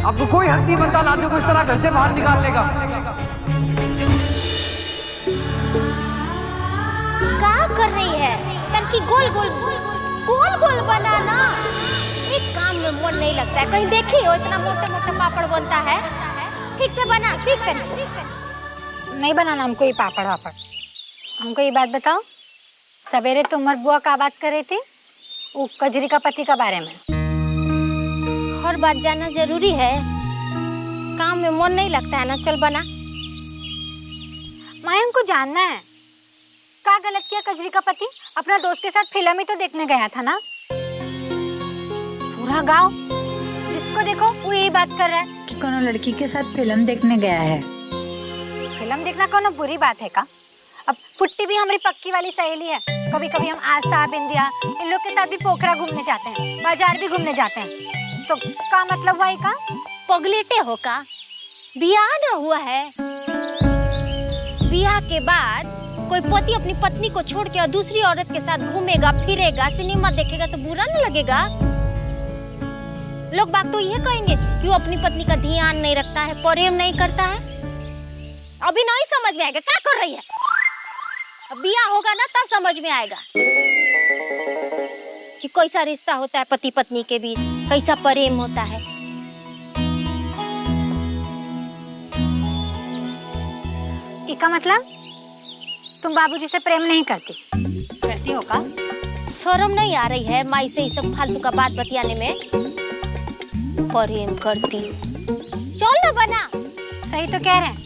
अब कोई हक नहीं बनता लाजो को इस तरह घर से बाहर निकालने का। क्या कर रही है? तनकी गोल गोल गोल गोल बनाना एक काम में मन नहीं लगता है। कहीं देखी हो इतना मोटे मोटे पापड़ बनता है? ठीक से बना, सीखते नहीं बनाना हमको ये पापड़ वापड़। हमको ये बात बताओ, सवेरे तुम और बुआ का बात कर रही थी वो कजरी का पति के बारे में। हर बात जानना जरूरी है? काम में मन नहीं लगता है ना, चल बना। माया हमको जानना है क्या गलत किया कजरी का पति? अपना दोस्त के साथ फिल्म ही तो देखने गया था ना। पूरा गांव जिसको देखो वो यही बात कर रहा है कि कोनो लड़की के साथ फिल्म देखने गया है। फिल्म देखना कोनो बुरी बात है का? अब पुट्टी भी हमारी पक्की वाली सहेली है। कभी कभी हम आशा, बिंदिया इन लोग के साथ भी पोखरा घूमने जाते हैं, बाजार भी घूमने जाते हैं। तो क्या मतलब हुआ का? पगलेटे हो का? बियाह न हुआ है? बियाह के बाद कोई पति अपनी पत्नी को छोड़ के दूसरी औरत के साथ घूमेगा, फिरेगा, सिनेमा देखेगा तो बुरा न लगेगा? लोग बात तो ये कहेंगे कि वो अपनी पत्नी का ध्यान नहीं रखता है, प्रेम नहीं करता है। अभी नहीं समझ में आएगा क्या कर रही है। अब बियाह होगा ना तब समझ में आएगा कि कैसा रिश्ता होता है पति पत्नी के बीच, कैसा प्रेम होता है। इसका मतलब तुम बाबूजी से प्रेम नहीं करती? करती हो का? शर्म नहीं आ रही है माई से ये सब फालतू का बात बतियाने में? प्रेम करती चल ना बना। सही तो कह रहे हैं।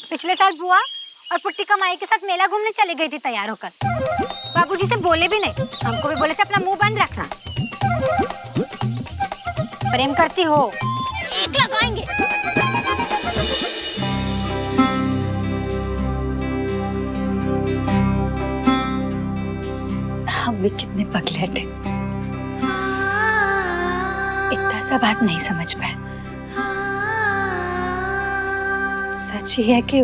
पिछले साल बुआ और पुट्टी का माई के साथ मेला घूमने चली गई थी तैयार होकर। बाबूजी से बोले भी नहीं, हमको भी बोले थे अपना मुंह बंद रखना। प्रेम करती हो? एक लगाएंगे। हम भी कितने पगलेट हैं, इतना सा बात नहीं समझ पाए। सच ही है कि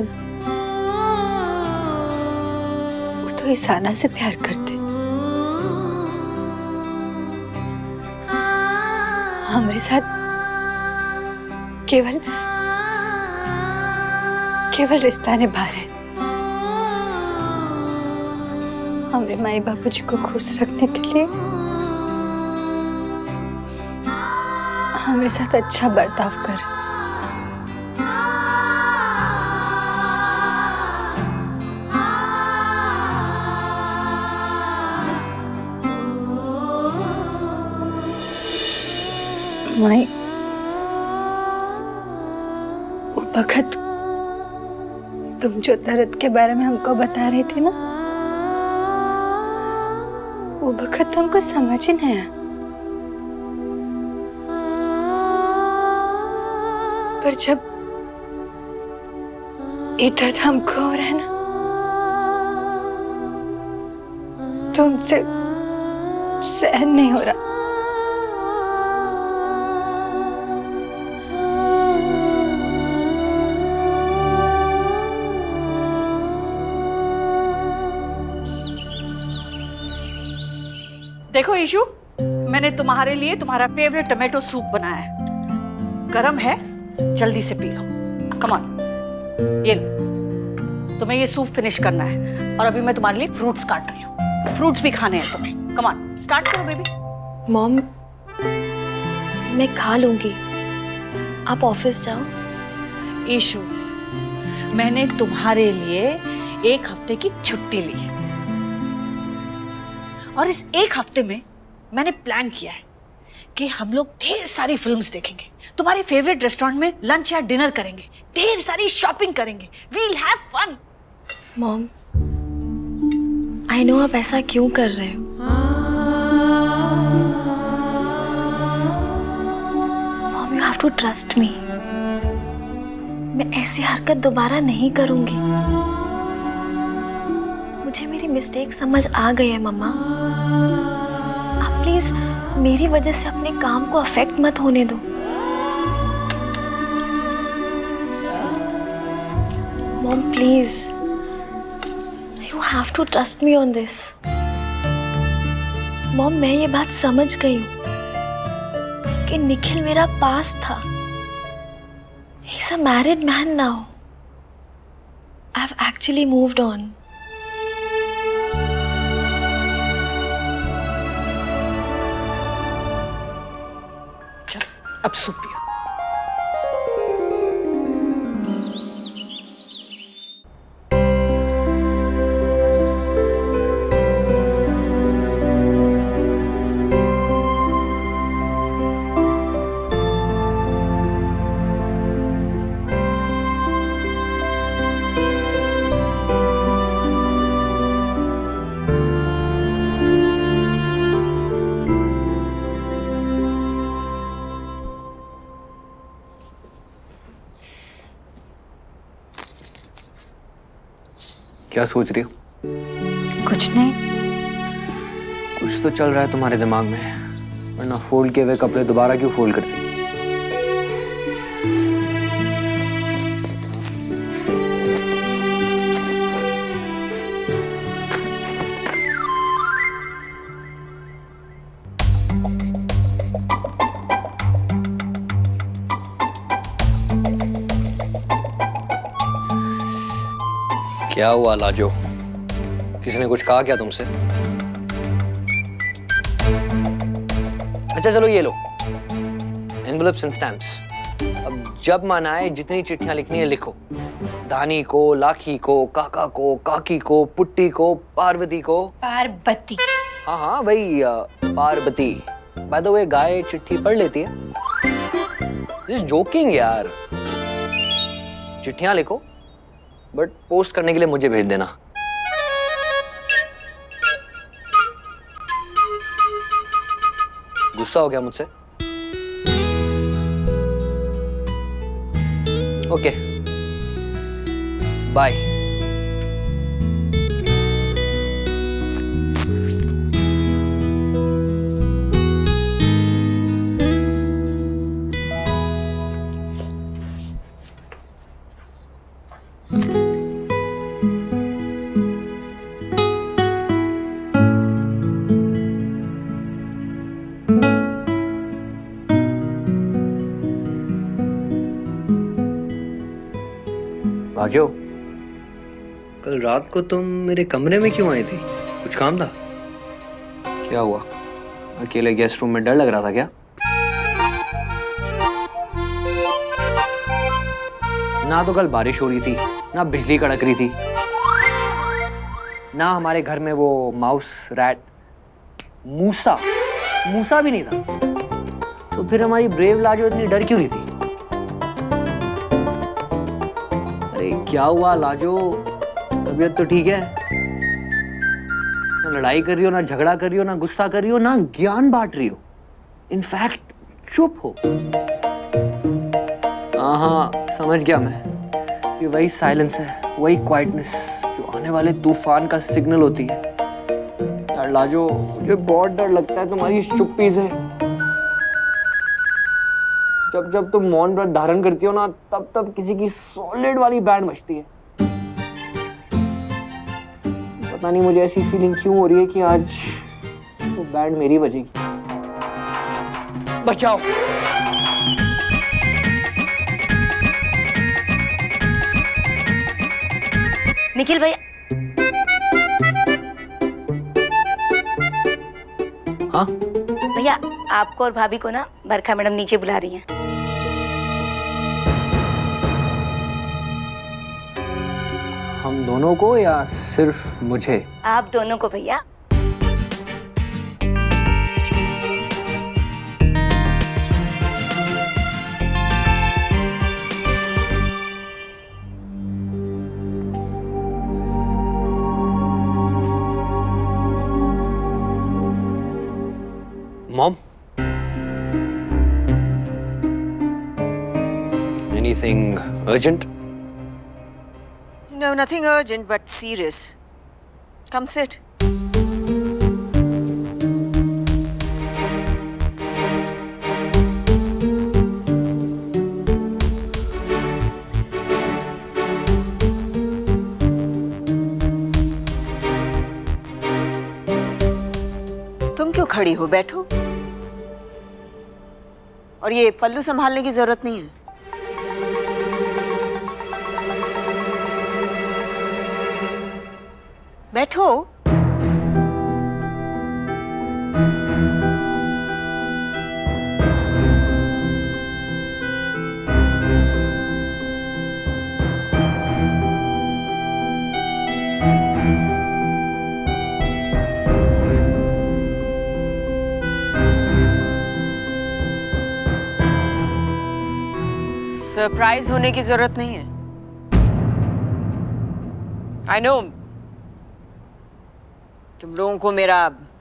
वो तो ईसाना से प्यार करते, हमारे साथ केवल रिश्ता निभा रहे। हमारे माई बाबूजी को खुश रखने के लिए हमारे साथ अच्छा बर्ताव कर। माई वो वक्त तुम जो दर्द के बारे में हमको बता रही थी ना, वो वक्त हमको समझ ही नहीं आया। पर जब ये दर्द हमको हो रहा है ना, तुमसे सहन नहीं हो रहा। देखो ईशु, मैंने तुम्हारे लिए तुम्हारा फेवरेट टमाटो सूप बनाया है। गरम है, जल्दी से पी लो। कम ऑन, ये लो, तुम्हें ये सूप फिनिश करना है। और अभी मैं तुम्हारे लिए फ्रूट्स काट रही हूँ। फ्रूट्स भी खाने हैं तुम्हें। कम ऑन, स्टार्ट करो बेबी। मॉम, मैं खा लूंगी, आप ऑफिस जाओ। ईशु, मैंने तुम्हारे लिए 1 हफ्ते की छुट्टी ली है और इस 1 हफ्ते में मैंने प्लान किया है कि हम लोग ढेर सारी फिल्म्स देखेंगे, तुम्हारे फेवरेट रेस्टोरेंट में लंच या डिनर करेंगे, ढेर सारी शॉपिंग करेंगे। We'll have fun. Mom, I know आप ऐसा क्यों कर रहे हो। Mom, you have to trust me. मैं ऐसी हरकत दोबारा नहीं करूंगी। मुझे मेरी मिस्टेक समझ आ गई है मम्मा। आप प्लीज मेरी वजह से अपने काम को अफेक्ट मत होने दो। Mom please, you have to trust me on this. Mom, मैं ये बात समझ गई हूँ कि निखिल मेरा पास था, He's a married man now. I've actually moved on. चल अब सूप पियो। क्या सोच रही हो? कुछ नहीं। कुछ तो चल रहा है तुम्हारे दिमाग में, वरना फोल्ड किए हुए कपड़े दोबारा क्यों फोल्ड करती? क्या हुआ लाजो? किसी ने कुछ कहा क्या तुमसे? अच्छा चलो ये लो एनवेलप्स एंड स्टैम्प्स। अब जब मन आए जितनी चिट्ठियां लिखनी है लिखो। दानी को, लाखी को, काका को, काकी को, पुट्टी को, पार्वती को। पार्वती? हाँ हाँ वही पार्वती। बाय द वे गाय चिट्ठी पढ़ लेती है? जस्ट जोकिंग यार। चिट्ठियां लिखो बट पोस्ट करने के लिए मुझे भेज देना। गुस्सा हो गया मुझसे? Okay bye. राजो, कल रात को तुम मेरे कमरे में क्यों आई थी? कुछ काम था? क्या हुआ? अकेले गेस्ट रूम में डर लग रहा था क्या? ना तो कल बारिश हो रही थी, ना बिजली कड़क रही थी, ना हमारे घर में वो माउस रैट मूसा भी नहीं था। तो फिर हमारी ब्रेव लाजो इतनी डर क्यों रही थी? क्या हुआ लाजो? तबीयत तो ठीक है? ना लड़ाई कर रही हो, ना झगड़ा कर रही हो, ना गुस्सा कर रही हो, ना ज्ञान बांट रही हो। इनफैक्ट चुप हो। हाँ समझ गया मैं, ये वही साइलेंस है, वही क्वाइटनेस जो आने वाले तूफान का सिग्नल होती है। यार लाजो, मुझे बहुत डर लगता है तुम्हारी इस चुप्पी से। जब जब तुम मौन व्रत धारण करती हो ना, तब तब किसी की सॉलिड वाली बैंड बजती है। पता नहीं मुझे ऐसी फीलिंग क्यों हो रही है कि आज वो बैंड मेरी बजेगी। बचाओ। निखिल भैया। हाँ भैया, आपको और भाभी को ना बरखा मैडम नीचे बुला रही हैं। हम दोनों को या सिर्फ मुझे? आप दोनों को भैया। Mom? Anything urgent? No, nothing urgent but serious. Come sit. तुम क्यों खड़ी हो? बैठो। और ये पल्लू संभालने की जरूरत नहीं है। बैठो। सरप्राइज होने की जरूरत नहीं है। आई नो तुम लोगों को मेरा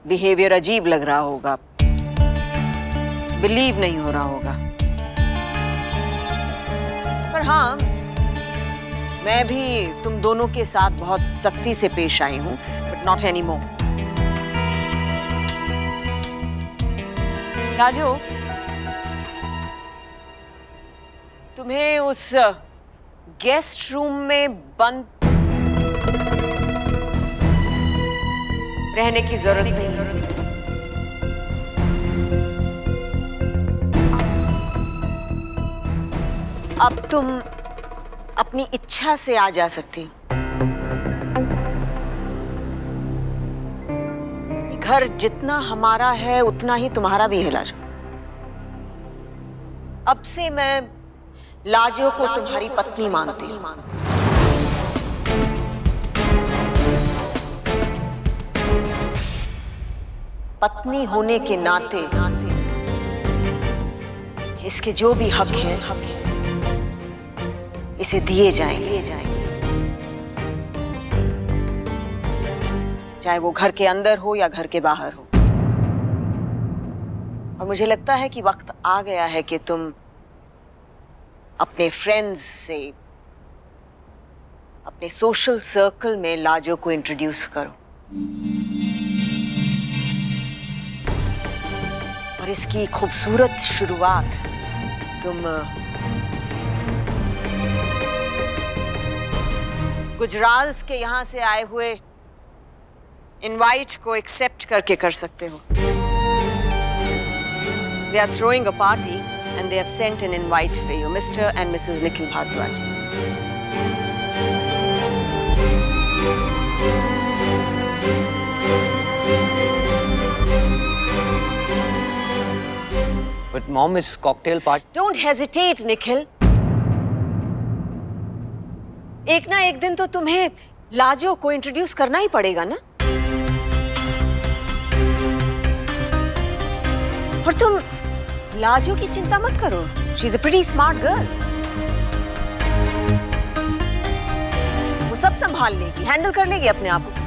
बिहेवियर अजीब लग रहा होगा, बिलीव नहीं हो रहा होगा, पर हाँ, मैं भी तुम दोनों के साथ बहुत सख्ती से पेश आई हूं, but not any more. Raju, तुम्हें उस गेस्ट रूम में बंद रहने की जरूरत नहीं। अब तुम अपनी इच्छा से आ जा सकती। घर जितना हमारा है उतना ही तुम्हारा भी है लाजो। अब से मैं लाजो को तुम्हारी पत्नी मानती हूं। पत्नी होने के नाते इसके जो भी हक है इसे दिए जाएंगे, चाहे वो घर के अंदर हो या घर के बाहर हो। और मुझे लगता है कि वक्त आ गया है कि तुम अपने फ्रेंड्स से, अपने सोशल सर्कल में लाजो को इंट्रोड्यूस करो और इसकी खूबसूरत शुरुआत तुम गुजराल्स के यहां से आए हुए इनवाइट को एक्सेप्ट करके कर सकते हो। They are throwing a party and they have sent an invite for you, Mr. and Mrs. Nikhil Bharadwaj. But mom, is cocktail party. Don't hesitate, Nikhil. एक ना एक दिन तो तुम्हें लाजो को इंट्रोड्यूस करना ही पड़ेगा ना। और तुम लाजो की चिंता मत करो। She is a pretty smart girl. वो सब संभाल लेगी, हैंडल कर लेगी अपने आप को।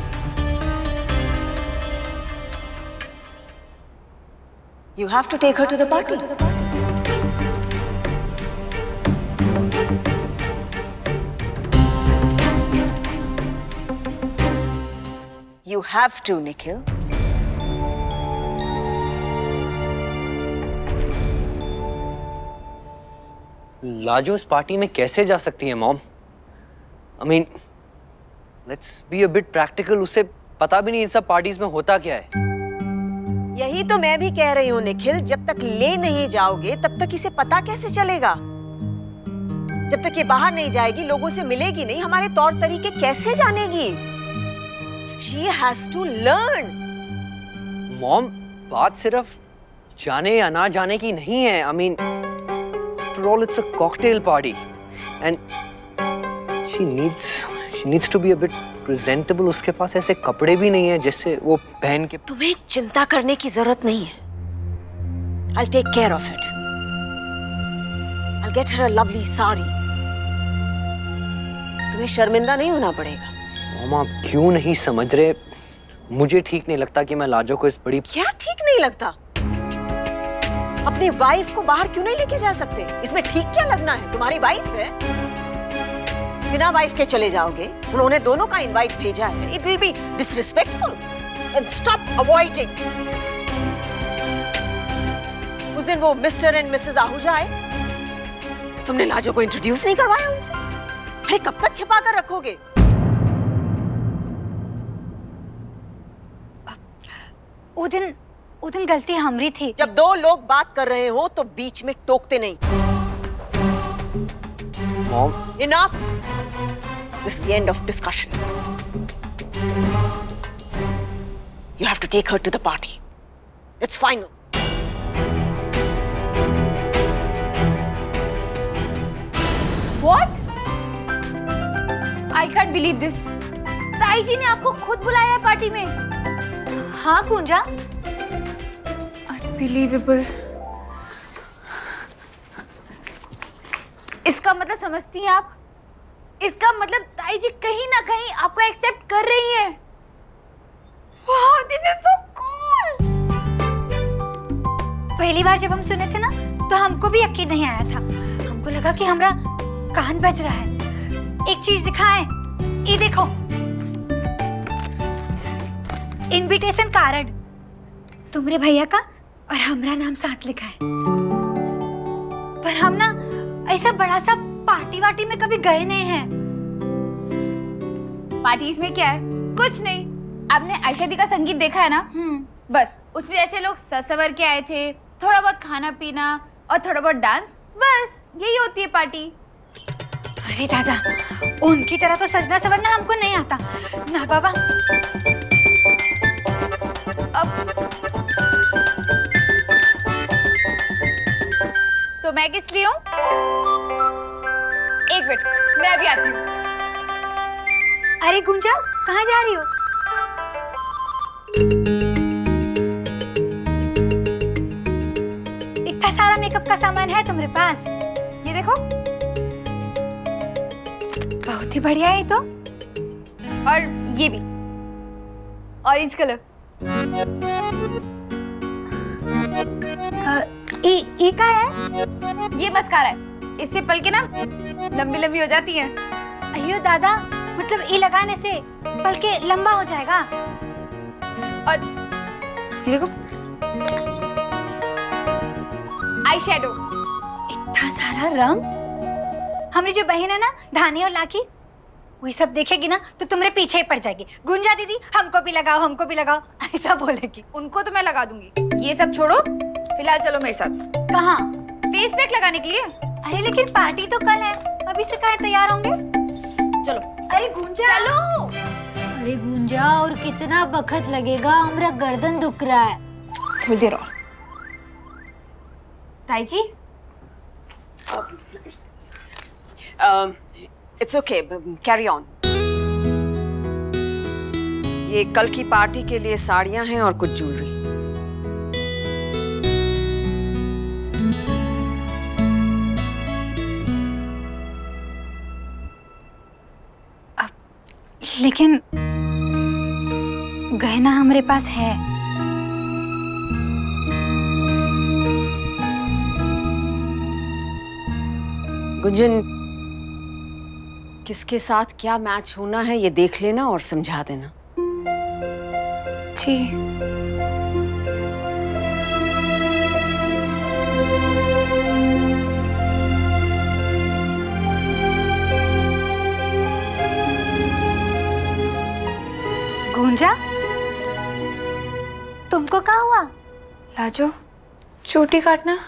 You have to take her to the party. You have to, Nikhil. Lajo इस पार्टी में कैसे जा सकती है mom? I mean, let's be a bit practical. उसे पता भी नहीं इन सब पार्टीज में होता क्या है। यही तो मैं भी कह रही हूँ निखिल, जब तक ले नहीं जाओगे तब तक इसे पता कैसे चलेगा? जब तक ये बाहर नहीं जाएगी, लोगों से मिलेगी नहीं, हमारे तौर तरीके कैसे जानेगी? She has to learn. Mom, बात सिर्फ जाने या ना जाने की नहीं है। I mean, after all, it's a cocktail party, and she needs to be a bit presentable. उसके पास ऐसे कपड़े भी नहीं है जिससे वो पहन के। तुम्हें चिंता करने की जरूरत नहीं है। I'll take care of it. I'll get her a lovely sari. तुम्हें शर्मिंदा नहीं होना पड़ेगा। मॉम, आप क्यों नहीं समझ रहे? मुझे ठीक नहीं लगता कि मैं लाजो को इस बड़ी। क्या ठीक नहीं लगता? अपनी वाइफ को बाहर क्यों नहीं लेके जा सकते? इसमें ठीक क्या लगना है? तुम्हारी वाइफ है, बिना वाइफ के चले जाओगे? उन्होंने दोनों का इनवाइट भेजा है। It will be disrespectful. And stop avoiding. उस दिन वो मिस्टर एंड मिसेस आहूजा आए, तुमने लाजो को इंट्रोड्यूस नहीं करवाया उनसे? अरे कब तक छिपा कर रखोगे? वो दिन गलती हमारी थी। जब दो लोग बात कर रहे हो तो बीच में टोकते नहीं। Mom, Enough. This is the end of discussion. You have to take her to the party. It's final. What? I can't believe this. ताई जी ने आपको खुद बुलाया है पार्टी में। हाँ गुंजा, Unbelievable. इसका मतलब समझती हैं आप? इसका मतलब ताई जी कहीं ना कहीं आपको एक्सेप्ट कर रही हैं। Wow, this is so cool. पहली बार जब हम सुने थे ना तो हमको भी यकीन नहीं आया था। हमको लगा कि हमारा कान बज रहा है। एक चीज दिखाएं, ये देखो, इनविटेशन कार्ड, तुम्हारे भैया का और हमारा नाम साथ लिखा है। पर हम ना ऐसा बड़ा सा पार्टी वार्टी में कभी गए नहीं हैं। पार्टीज में क्या है? कुछ नहीं। आपने आयशा दी का संगीत देखा है ना? बस उसमें ऐसे लोग सवर के आए थे, थोड़ा बहुत खाना पीना और थोड़ा बहुत डांस, बस यही होती है पार्टी। अरे दादा, उनकी तरह तो सजना सवरना हमको नहीं आता ना बाबा। तो मैं किस लिए हूँ? एक मिनट, मैं अभी आती हूँ। अरे गुंजा, कहाँ जा रही हो? इतना सारा मेकअप का सामान है तुम्हारे पास? ये देखो। बहुत ही बढ़िया है तो। और ये भी ऑरेंज कलर। ये क्या है? ये मस्कारा है, इससे पलके ना लंबी लंबी हो जाती हैं। अयो दादा, मतलब ये लगाने से पलके लंबा हो जाएगा? और ये देखो, आई शेडो। इतना सारा रंग। हमारी जो बहन है ना धानी और लाकी, वही सब देखेगी ना तो तुम्हारे पीछे ही पड़ जाएगी। गुंजा दीदी हमको भी लगाओ, हमको भी लगाओ, ऐसा बोलेगी। उनको तो मैं लगा दूंगी। ये सब छोड़ो, फिलहाल चलो मेरे साथ। कहाँ? फेस पैक लगाने के लिए। अरे लेकिन पार्टी तो कल है, अभी से कहाँ तैयार होंगे? चलो। अरे गुंजा, चलो। अरे गुंजा, और कितना वक्त लगेगा? हमारा गर्दन दुख रहा है। थोड़ी देर और। ताई जी, It's okay. Carry on. ये कल की पार्टी के लिए साड़ियां हैं और कुछ ज्वेलरी। लेकिन गहना हमारे पास है। गुंजन, किसके साथ क्या मैच होना है ये देख लेना और समझा देना। जी। गुंजा, तुमको क्या हुआ? लाजो, चोटी काटना।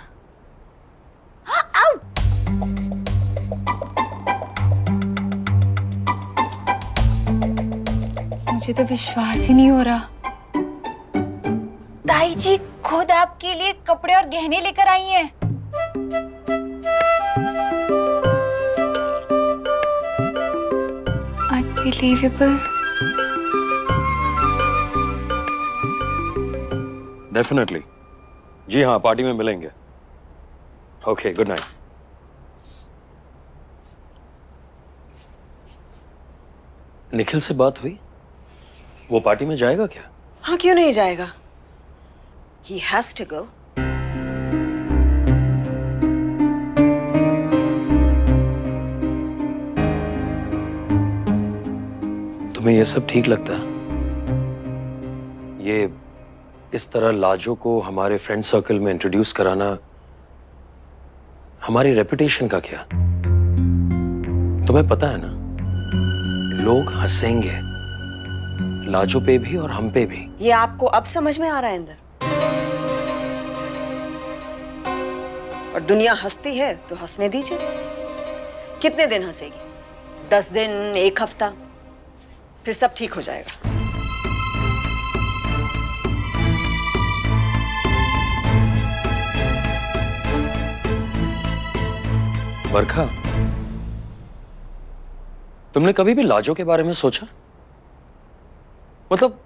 मुझे तो विश्वास ही नहीं हो रहा। ताई जी खुद आपके लिए कपड़े और गहने लेकर आई हैं। Unbelievable. डेफिनेटली। जी हाँ, पार्टी में मिलेंगे। Okay, good night. निखिल से बात हुई? वो पार्टी में जाएगा क्या? हाँ, क्यों नहीं जाएगा? He has to go. तुम्हें ये सब ठीक लगता है? ये इस तरह लाजो को हमारे फ्रेंड सर्कल में इंट्रोड्यूस कराना हमारी रेपुटेशन का क्या? तुम्हें पता है ना, लोग हंसेंगे, लाजो पे भी और हम पे भी। ये आपको अब समझ में आ रहा है अंदर? और दुनिया हंसती है तो हंसने दीजिए। कितने दिन हंसेगी? 10 दिन, 1 हफ्ता, फिर सब ठीक हो जाएगा। बरखा, तुमने कभी भी लाजो के बारे में सोचा? मतलब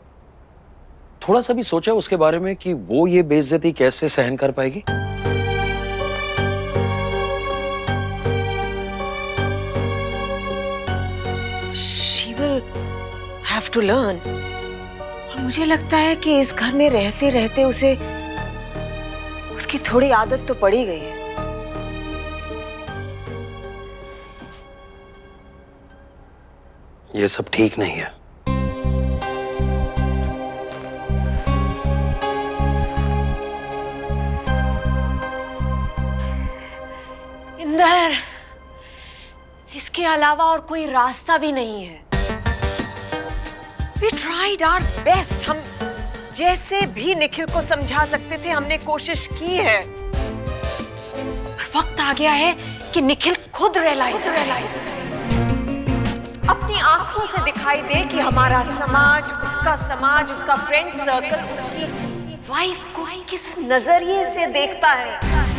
थोड़ा सा भी सोचा उसके बारे में कि वो ये बेइज्जती कैसे सहन कर पाएगी? She will have to learn. और मुझे लगता है कि इस घर में रहते रहते उसे उसकी थोड़ी आदत तो पड़ी गई है। ये सब ठीक नहीं है। इंदर, इसके अलावा और कोई रास्ता भी नहीं है। We tried our best. हम जैसे भी निखिल को समझा सकते थे हमने कोशिश की है, पर वक्त आ गया है कि निखिल खुद रियलाइज करे, अपनी आंखों से दिखाई दे कि हमारा समाज, उसका फ्रेंड सर्कल उसकी वाइफ को किस नजरिए से देखता है।